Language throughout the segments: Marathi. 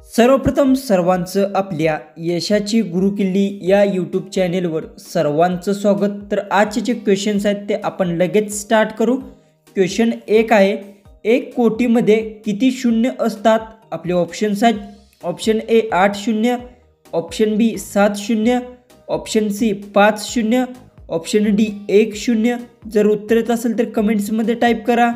सर्वप्रथम सर्वांचं आपल्या यशाची गुरुकिल्ली या यूट्यूब चॅनेलवर सर्वांचं स्वागत। तर आजचे जे क्वेश्चन्स आहेत ते आपण लगेच स्टार्ट करू। क्वेश्चन 1 आहे, 1 कोटीमध्ये किती शून्य असतात? आपले ऑप्शन्स आहेत, ऑप्शन ए 8 शून्य, ऑप्शन बी 7 शून्य, ऑप्शन सी 5 शून्य, ऑप्शन डी 1 शून्य। जर उत्तर येत असेल तर कमेंट्समध्ये टाईप करा।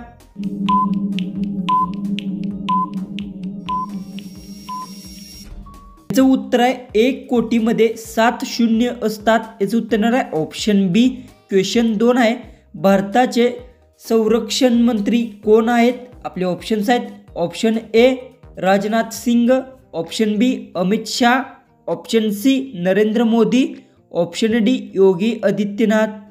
याचं उत्तर आहे 1 कोटीमध्ये 7 शून्य असतात। याचं उत्तर येणार आहे ऑप्शन बी। क्वेश्चन 2 आहे, भारताचे संरक्षण मंत्री कोण आहेत? आपले ऑप्शन्स आहेत, option A Rajnath Singh, option B Amit Shah, option C Narendra Modi, option D Yogi Adityanath.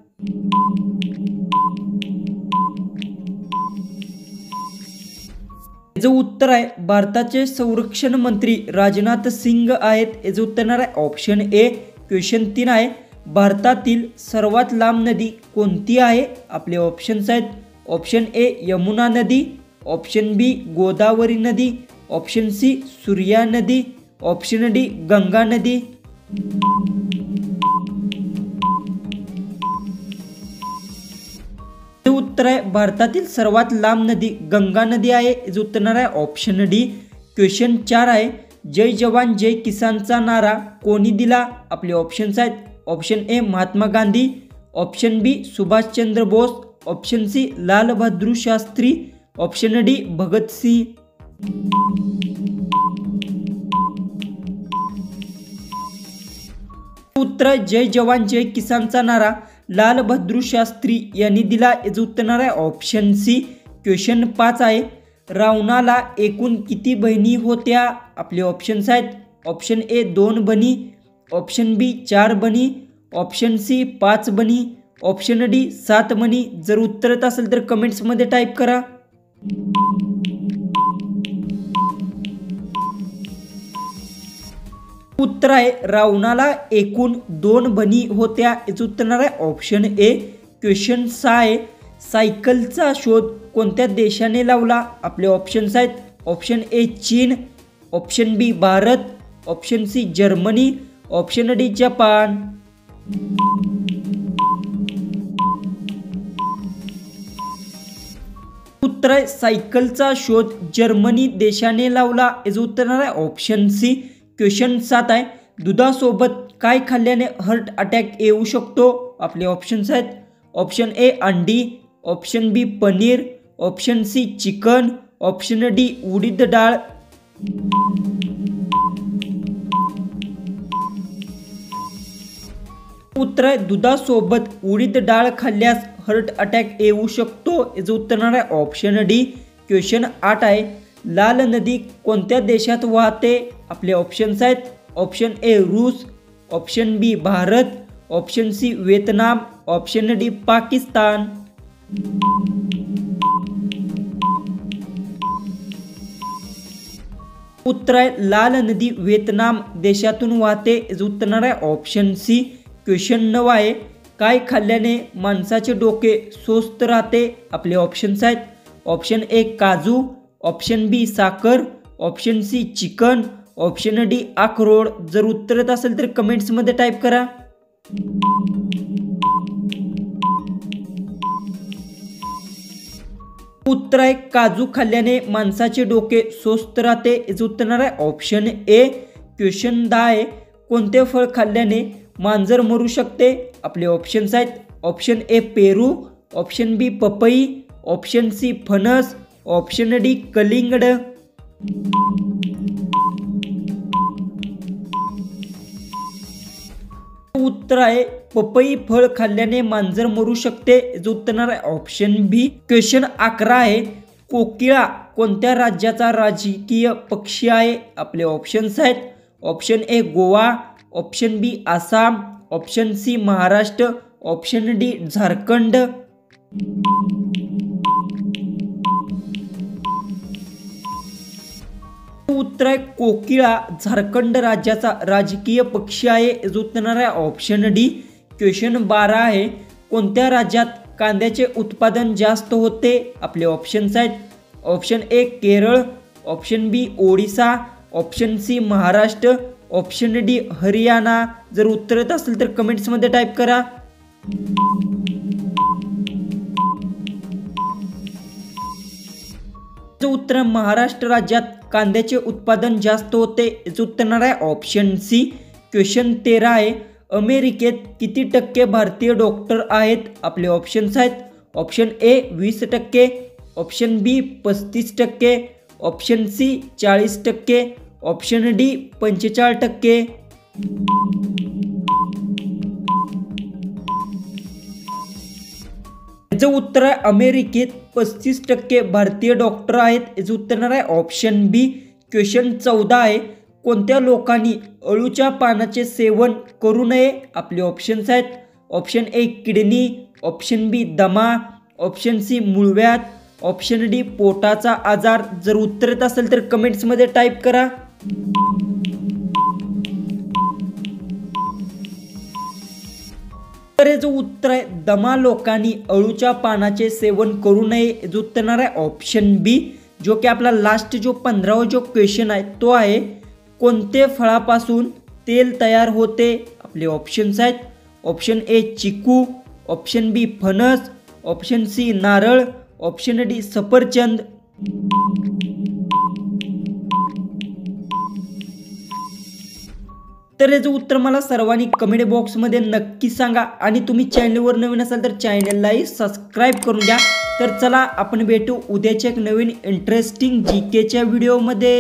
याचं उत्तर आहे भारताचे संरक्षण मंत्री राजनाथ सिंग आहेत। याचं उत्तर येणार आहे ऑप्शन ए। क्वेश्चन 3 आहे, भारतातील सर्वात लांब नदी कोणती आहे? आपले ऑप्शन्स आहेत, ऑप्शन ए यमुना नदी, ऑप्शन बी गोदावरी नदी, ऑप्शन सी सूर्या नदी, ऑप्शन डी गंगा नदी। उत्तर आहे भारतातील सर्वात लांब नदी गंगा नदी आहे। याचं उत्तर येणार आहे ऑप्शन डी। क्वेश्चन 4 आहे, जय जवान जय किसानचा नारा कोणी दिला? आपले ऑप्शन्स आहेत, option A Mahatma Gandhi, option B Subhashchandra Bose, option C Lal Bahadur Shastri, option D Bhagat Singh. उत्तर जय जवान जय किसानचा नारा लाल बहादूर शास्त्री यांनी दिला। याचं उत्तर येणार आहे ऑप्शन सी। क्वेश्चन 5 आहे, रावणाला एकूण किती बहिणी होत्या? आपले ऑप्शन्स आहेत, ऑप्शन ए 2 बहिणी, ऑप्शन बी 4 बहिणी, ऑप्शन सी 5 बहिणी, ऑप्शन डी 7 बहिणी। जर उत्तर येत असेल तर कमेंट्समध्ये टाईप करा। उत्तर आहे रावणाला एकूण 2 बहिणी होत्या। याचं उत्तर येणार आहे ऑप्शन ए। क्वेश्चन 6 आहे, सायकलचा शोध कोणत्या देशाने लावला? आपले ऑप्शन्स आहेत, ऑप्शन ए चीन, option B Bharat, option C Germany, option D Japan. उत्तर आहे सायकलचा शोध जर्मनी देशाने लावला। याचं उत्तर येणार आहे ऑप्शन सी। क्वेश्चन 7 आहे, दुधासोबत काय खाल्ल्याने हार्ट अटॅक येऊ शकतो? आपले ऑप्शन्स आहेत, ऑप्शन ए अंडी, option B paneer, option C chicken, option D उडीद डाळ। उत्तर आहे दुधासोबत उडीद डाळ खाल्ल्यास हार्ट अटॅक येऊ शकतो। याचं उत्तर येणार आहे ऑप्शन डी। क्वेश्चन 8 आहे, लाल नदी कोणत्या देशात वाहते? आपले ऑप्शन्स आहेत, ऑप्शन ए रूस, option B Bharat, option C Vietnam, option D Pakistan. उत्तर आहे लाल नदी व्हिएतनाम देशातून वाहते। याचं उत्तर येणार आहे ऑप्शन सी। क्वेश्चन 9 आहे, काय खाल्ल्याने माणसाचे डोके स्वस्थ राहते? आपले ऑप्शन्स आहेत, ऑप्शन ए काजू, ऑप्शन बी साखर, option C chicken, option D अक्रोड। जर उत्तर येत असेल तर कमेंट्समध्ये टाईप करा। उत्तर आहे काजू खाल्ल्याने माणसाचे डोके स्वस्थ राहते। याचं उत्तर येणार आहे ऑप्शन ए। क्वेश्चन 10 आहे, कोणते फळ खाल्ल्याने मांजर मरू शकते? आपले ऑप्शन्स आहेत, ऑप्शन ए पेरू, ऑप्शन बी पपई, ऑप्शन सी फणस, ऑप्शन डी कलिंगड। उत्तर आहे पपई फळ खाल्ल्याने मांजर मरू शकते। याचं उत्तर येणार आहे ऑप्शन बी। क्वेश्चन 11 आहे, कोकिळा कोणत्या राज्याचा राजकीय पक्षी आहे? आपले ऑप्शन्स आहेत, option A Goa, option B Assam, option C Maharashtra, option D Jharkhand. उत्तर आहे कोकिळा झारखंड राज्याचा राजकीय पक्षी आहे। याचं उत्तर येणार आहे ऑप्शन डी। क्वेश्चन 12 आहे, कोणत्या राज्यात कांद्याचे उत्पादन जास्त होते? आपले ऑप्शन्स आहेत, option A Kerala, option B Odisha, option C Maharashtra, option D Haryana. जर उत्तर येत असेल तर कमेंट्समध्ये टाईप करा. उत्तर महाराष्ट्र राज्यात कांद्याचे उत्पादन जास्त होते. याचं उत्तर येणार आहे ऑप्शन सी. क्वेश्चन 13 आहे. अमेरिकेत किती टक्के भारतीय डॉक्टर आहेत? आपले ऑप्शन्स आहेत. Option A 20%, option B 35%, option C 40%, option D 45%. याचं उत्तर आहे अमेरिकेत 35% भारतीय डॉक्टर आहेत. याचं उत्तर येणार आहे ऑप्शन बी. क्वेश्चन 14 आहे. कोणत्या लोकांनी अळूच्या पानाचे सेवन करू नये? आपले ऑप्शन्स आहेत. ऑप्शन ए किडनी, ऑप्शन बी दमा, ऑप्शन सी मूळव्याध, ऑप्शन डी पोटाचा आजार. जर उत्तर येत असेल तर कमेंट्समध्ये टाईप करा. तर याचं उत्तर आहे दमा लोकांनी अळूच्या पानाचे सेवन करू नये. याचं उत्तर येणार आहे ऑप्शन बी. जो की आपला लास्ट जो 15वा जो क्वेश्चन आहे तो आहे कोणते फळापासून तेल तयार होते? आपले ऑप्शन्स आहेत. ऑप्शन ए चिकू, ऑप्शन बी फणस, ऑप्शन सी नारळ, ऑप्शन डी सफरचंद. तर याचं उत्तर मला सर्वांनी कमेंट बॉक्समध्ये नक्की सांगा. आणि तुम्ही चॅनलवर नवीन असाल तर चॅनललाही सबस्क्राईब करून द्या. तर चला आपण भेटू उद्याच्या एक नवीन इंटरेस्टिंग जीकेच्या व्हिडिओमध्ये.